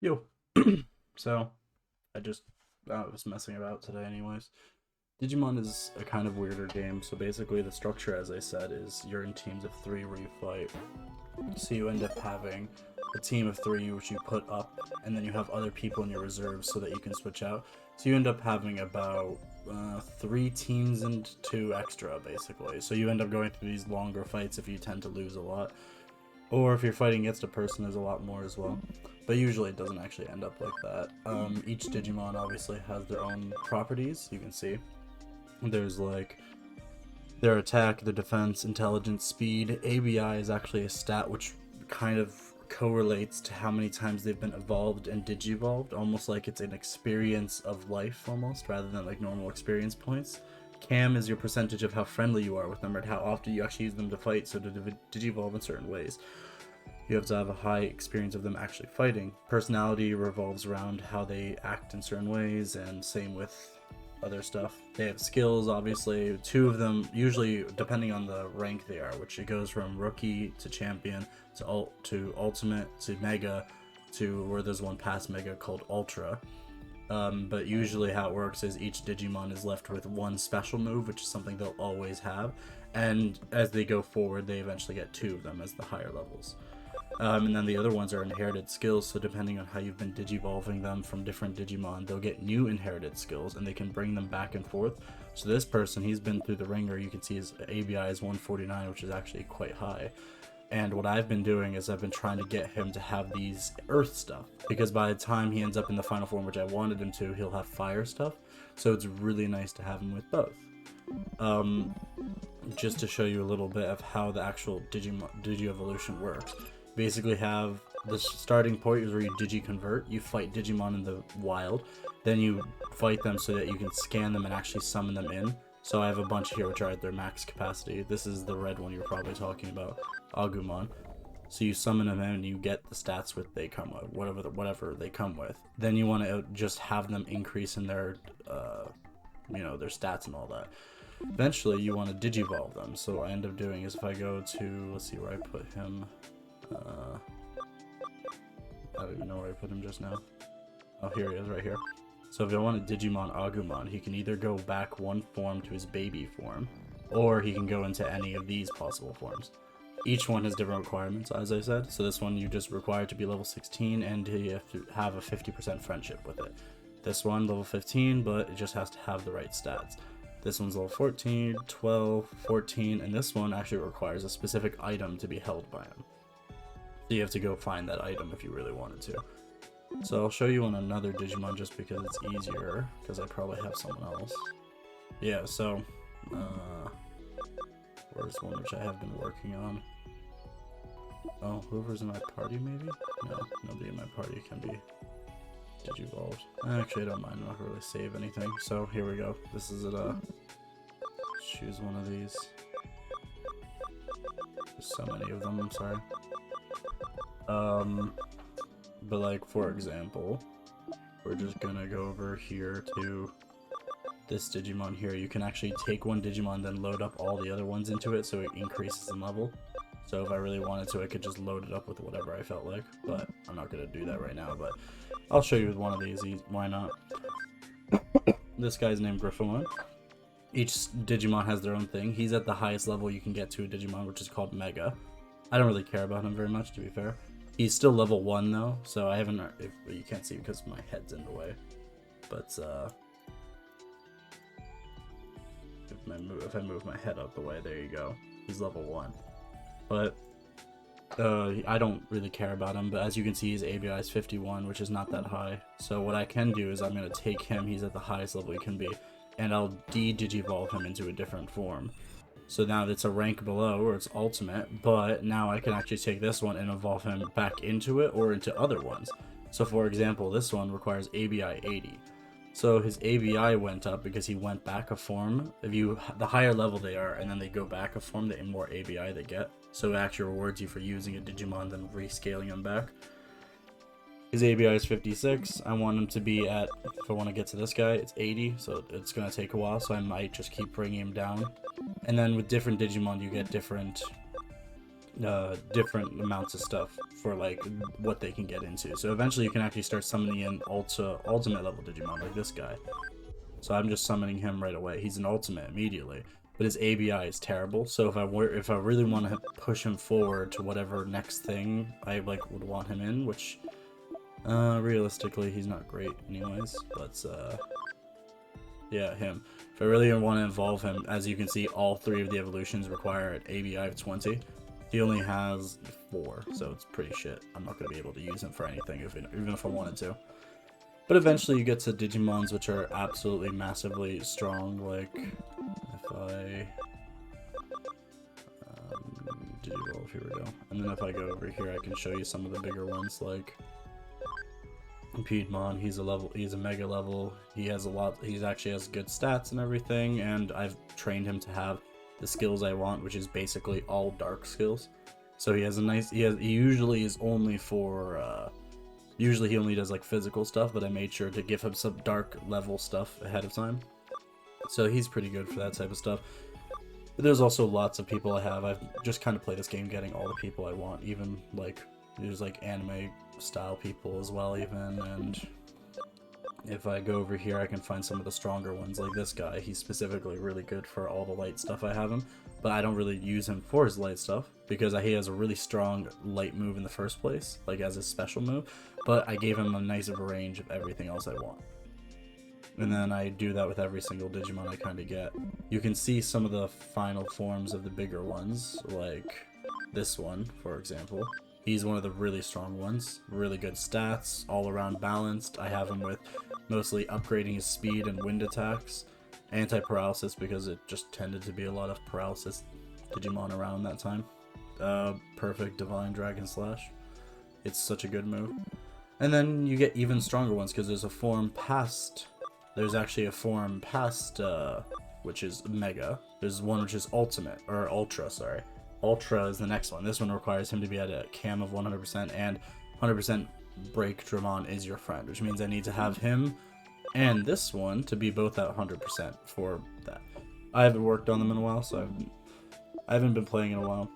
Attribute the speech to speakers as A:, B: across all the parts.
A: Yo. So, I was messing about today anyways. Digimon is a kind of weirder game, so basically the structure, as I said, is you're in teams of three where you fight. So you end up having a team of three which you put up, and then you have other people in your reserves so that you can switch out. So you end up having about three teams and two extra, basically. So you end up going through these longer fights if you tend to lose a lot. Or if you're fighting against a person, there's a lot more as well. But usually it doesn't actually end up like that. Each Digimon obviously has their own properties, you can see. There's like their attack, their defense, intelligence, speed. ABI is actually a stat which kind of correlates to how many times they've been evolved and digivolved, almost like it's an experience of life almost, rather than like normal experience points. Cam is your percentage of how friendly you are with them, or how often you actually use them to fight, so to digivolve in certain ways. You have to have a high experience of them actually fighting. Personality revolves around how they act in certain ways, and same with other stuff. They have skills, obviously. Two of them, usually depending on the rank they are, which it goes from rookie to champion to ultimate to mega to where there's one past mega called ultra. But usually how it works is each Digimon is left with one special move, which is something they'll always have. And as they go forward, they eventually get two of them as the higher levels. And then the other ones are inherited skills, so depending on how you've been digivolving them from different Digimon, they'll get new inherited skills, and they can bring them back and forth. So this person, he's been through the ringer, you can see his ABI is 149, which is actually quite high. And what I've been doing is I've been trying to get him to have these earth stuff, because by the time he ends up in the final form, which I wanted him to, he'll have fire stuff. So it's really nice to have him with both. Just to show you a little bit of how the actual Digi-evolution works. Basically have the starting point is where you digi-convert, you fight Digimon in the wild, then you fight them so that you can scan them and actually summon them in. So I have a bunch here which are at their max capacity. This is the red one you're probably talking about, Agumon. So you summon them in and you get the stats with they come with, whatever they come with. Then you want to just have them increase in their, their stats and all that. Eventually you want to digivolve them. So what I end up doing is if I go to, let's see where I put him. I don't even know where I put him just now. Oh, here he is, right here. So if I want a Digimon Agumon, he can either go back one form to his baby form, or he can go into any of these possible forms. Each one has different requirements, as I said. So this one you just require to be level 16, and you have to have a 50% friendship with it. This one, level 15, but it just has to have the right stats. This one's level 14, 12, 14, and this one actually requires a specific item to be held by him. So you have to go find that item if you really wanted to. So I'll show you on another Digimon just because it's easier, because I probably have someone else. Yeah, so, where's one which I have been working on? Oh, whoever's in my party maybe? No, nobody in my party can be digivolved. Actually, I don't mind, I'm not gonna really save anything. So here we go. This is it, choose one of these. There's so many of them, I'm sorry. But like, for example, we're just gonna go over here to this Digimon here. You can actually take one Digimon, then load up all the other ones into it, so it increases in level. So if I really wanted to, I could just load it up with whatever I felt like, but I'm not gonna do that right now, but I'll show you with one of these, why not? This guy's named Griffon. Each Digimon has their own thing. He's at the highest level you can get to a Digimon, which is called Mega. I don't really care about him very much, to be fair. He's still level 1 though, so I haven't, you can't see because my head's in the way. But if I move my head out the way, there you go. He's level 1. But I don't really care about him, but as you can see his ABI is 51, which is not that high. So what I can do is I'm going to take him, he's at the highest level he can be, and I'll de-digivolve him into a different form. So now it's a rank below, or it's ultimate, but now I can actually take this one and evolve him back into it or into other ones. So for example, this one requires ABI 80. So his ABI went up because he went back a form. The higher level they are, and then they go back a form, the more ABI they get. So it actually rewards you for using a Digimon, then rescaling them back. His ABI is 56. I want him to be at, if I want to get to this guy, it's 80, so it's going to take a while, so I might just keep bringing him down. And then with different Digimon, you get different different amounts of stuff for like what they can get into. So eventually you can actually start summoning in ultimate level Digimon like this guy. So I'm just summoning him right away. He's an ultimate immediately, but his ABI is terrible. So if I really want to push him forward to whatever next thing I like would want him in, which realistically he's not great anyways, but yeah, him. If I really want to involve him, as you can see, all 3 of the evolutions require an ABI of 20. He only has 4, so it's pretty shit. I'm not going to be able to use him for anything, even if I wanted to. But eventually you get to Digimons which are absolutely massively strong, like if I... Digivolve, here we go. And then if I go over here, I can show you some of the bigger ones, like Piedmon. He's a mega level. He actually has good stats and everything, and I've trained him to have the skills I want, which is basically all dark skills. So he has a nice, he usually is only for, usually he only does like physical stuff, but I made sure to give him some dark level stuff ahead of time. So he's pretty good for that type of stuff. But there's also lots of people I have. I've just kind of played this game getting all the people I want, even like, there's like anime style people as well even, and if I go over here I can find some of the stronger ones like this guy. He's specifically really good for all the light stuff I have him, but I don't really use him for his light stuff because he has a really strong light move in the first place, like as his special move, but I gave him a nice of a range of everything else I want. And then I do that with every single Digimon I kind of get. You can see some of the final forms of the bigger ones, like this one for example. He's one of the really strong ones, really good stats, all around balanced. I have him with mostly upgrading his speed and wind attacks, anti-paralysis because it just tended to be a lot of paralysis Digimon around that time. Perfect Divine Dragon Slash. It's such a good move. And then you get even stronger ones because there's actually a form past, which is Mega. There's one which is Ultimate, or Ultra, sorry. Ultra is the next one. This one requires him to be at a cam of 100%, and 100% break Dramon is your friend, which means I need to have him and this one to be both at 100% for that. I haven't worked on them in a while, so I haven't been playing in a while.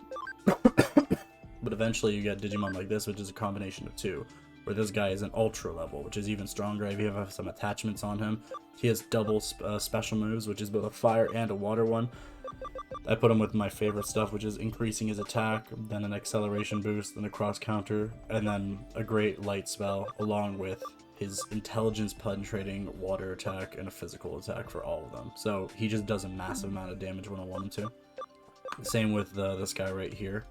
A: But eventually you get Digimon like this, which is a combination of 2, where this guy is an Ultra level, which is even stronger. I have some attachments on him. He has double special moves, which is both a fire and a water one. I put him with my favorite stuff, which is increasing his attack, then an acceleration boost, then a cross counter, and then a great light spell, along with his intelligence penetrating water attack and a physical attack for all of them. So he just does a massive amount of damage when I want him to. Same with this guy right here.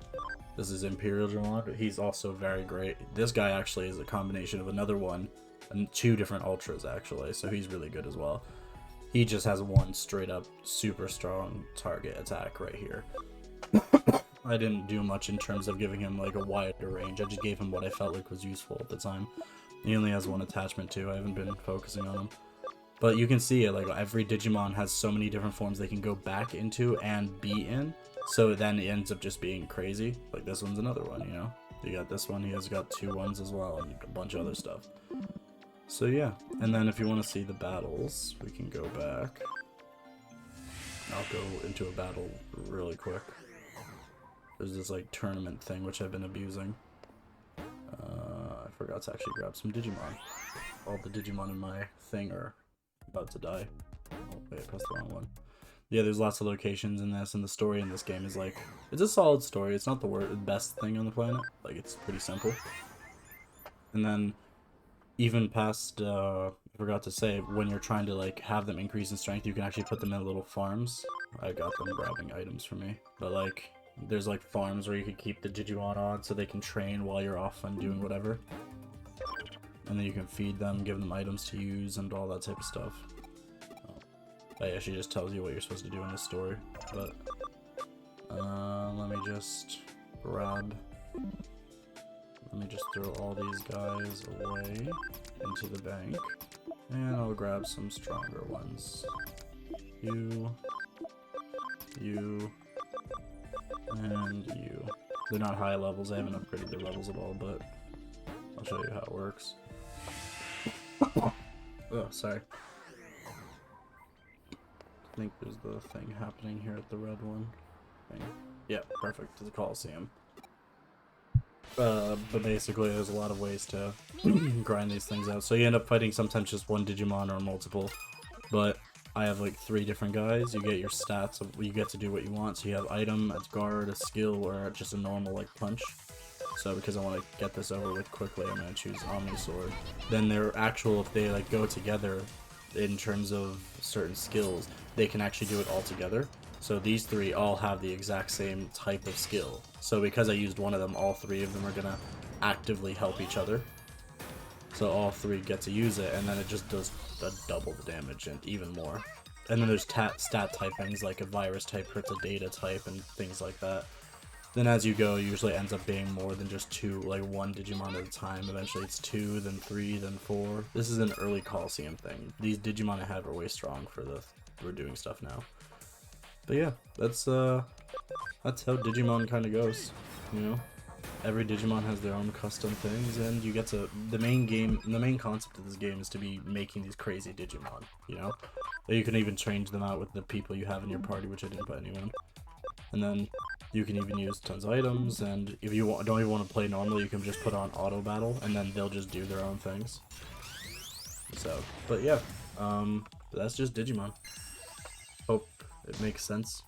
A: This is Imperial Dramon. He's also very great. This guy actually is a combination of another one and 2 different Ultras actually, so he's really good as well. He just has one straight up super strong target attack right here. I didn't do much in terms of giving him like a wider range. I just gave him what I felt like was useful at the time. He only has one attachment too. I haven't been focusing on him. But you can see it, like every Digimon has so many different forms they can go back into and be in. So then it ends up just being crazy. Like this one's another one, you know? You got this one, he has got 2 ones as well, and a bunch of other stuff. So yeah, and then if you want to see the battles, we can go back. I'll go into a battle really quick. There's this like tournament thing which I've been abusing. I forgot to actually grab some Digimon. All the Digimon in my thing are about to die. Oh wait, I pressed the wrong one. Yeah, there's lots of locations in this, and the story in this game is like, it's a solid story. It's not the best thing on the planet. Like, it's pretty simple. And then even past, I forgot to say, when you're trying to like have them increase in strength, you can actually put them in little farms. I got them grabbing items for me, but like there's like farms where you can keep the Digimon on so they can train while you're off and doing whatever, and then you can feed them, give them items to use, and all that type of stuff. It actually just tells you what you're supposed to do in this story. But let me just grab. Let me just throw all these guys away into the bank, and I'll grab some stronger ones. You, and you. They're not high levels, I haven't upgraded their levels at all, but I'll show you how it works. Oh, sorry. I think there's the thing happening here at the red one. Yeah, perfect, to the Coliseum. But basically, there's a lot of ways to grind these things out. So you end up fighting sometimes just one Digimon or multiple. But I have like 3 different guys. You get your stats. You get to do what you want. So you have item, a guard, a skill, or just a normal like punch. So because I want to get this over with quickly, I'm gonna choose Omni Sword. Then they're actual, if they like go together in terms of certain skills, they can actually do it all together. So these 3 all have the exact same type of skill. So because I used one of them, all 3 of them are gonna actively help each other. So all 3 get to use it, and then it just does double the damage and even more. And then there's stat typings, like a virus type hurts a data type and things like that. Then as you go, it usually ends up being more than just 2, like 1 Digimon at a time. Eventually it's 2, then 3, then 4. This is an early Coliseum thing. These Digimon I have are way strong for we're doing stuff now. But yeah, that's how Digimon kind of goes, you know? Every Digimon has their own custom things, and you get to, the main concept of this game is to be making these crazy Digimon, you know? You can even change them out with the people you have in your party, which I didn't put anyone. And then you can even use tons of items, and if you don't even want to play normally, you can just put on auto battle, and then they'll just do their own things. So, but yeah, that's just Digimon. Hope it makes sense.